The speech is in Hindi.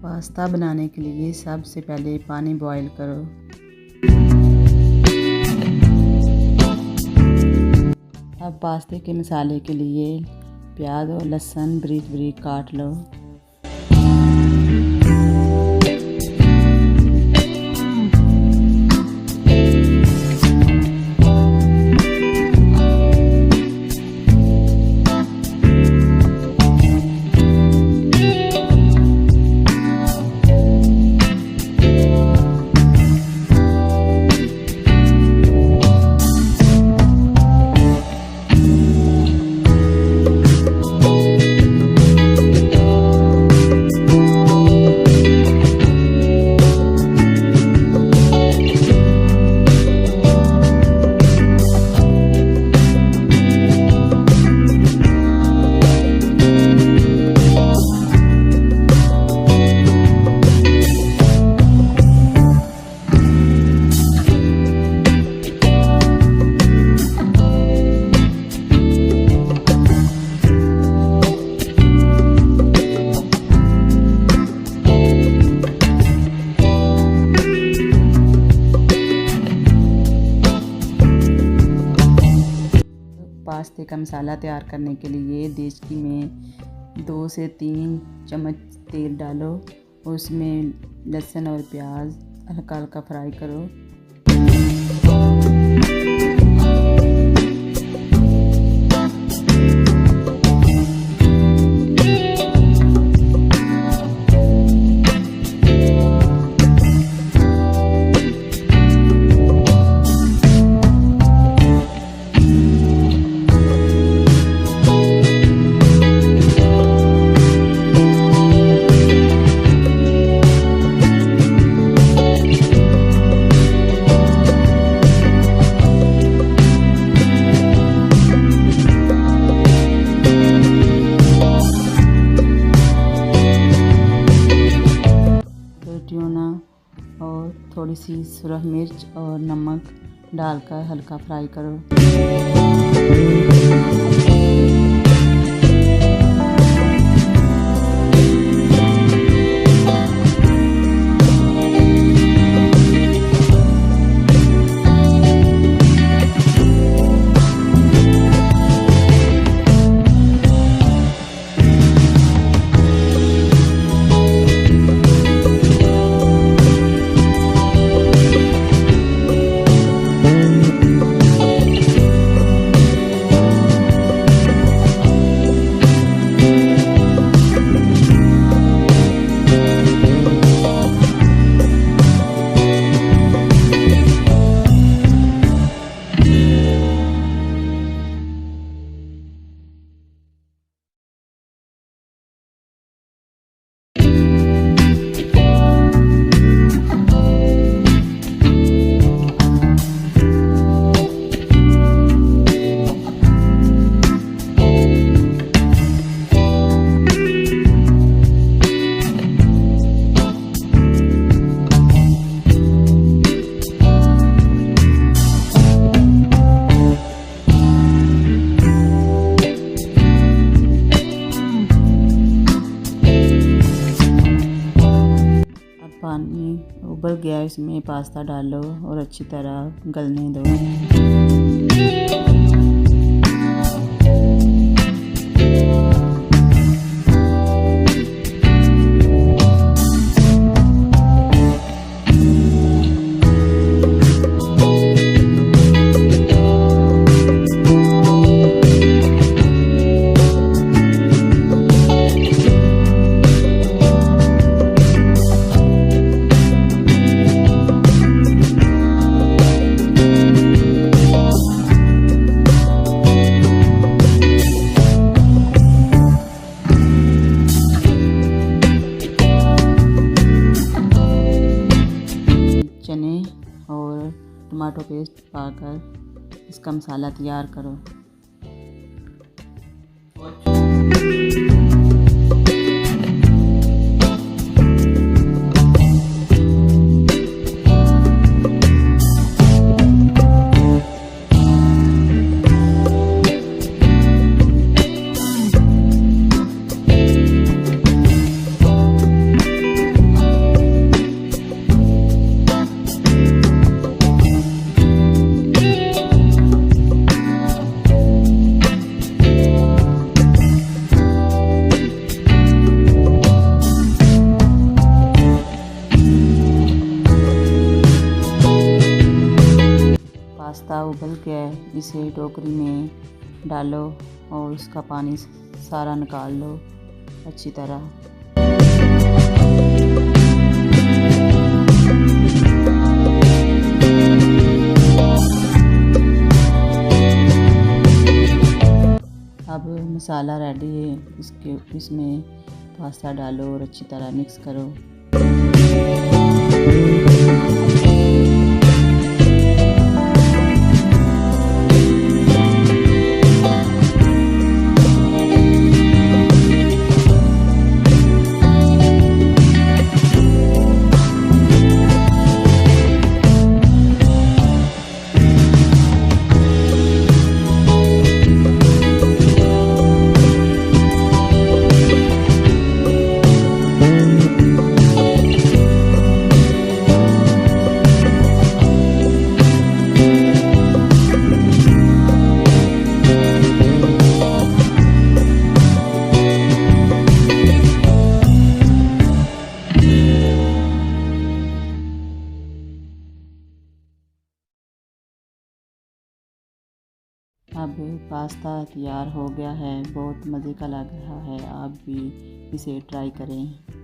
पास्ता बनाने के लिए सबसे पहले पानी बॉईल करो। अब पास्ते के मसाले के लिए प्याज और लहसुन बारीक बारीक काट लो। पास्ते का मसाला तैयार करने के लिए देचकी में 2 से 3 चम्मच तेल डालो। उसमें लहसुन और प्याज हल्का हल्का फ्राई करो। और थोड़ी सी सुरख मिर्च और नमक डालकर हल्का फ्राई करो। पानी उबल गया, इसमें पास्ता डालो और अच्छी तरह गलने दो। चने और टमाटो पेस्ट पाकर इसका मसाला तैयार करो। गया है, इसे टोकरी में डालो और उसका पानी सारा निकाल लो अच्छी तरह। अब मसाला रेडी है, इसमें पास्ता डालो और अच्छी तरह मिक्स करो। अब पास्ता तैयार हो गया है, बहुत मज़े का लग रहा है, आप भी इसे ट्राई करें।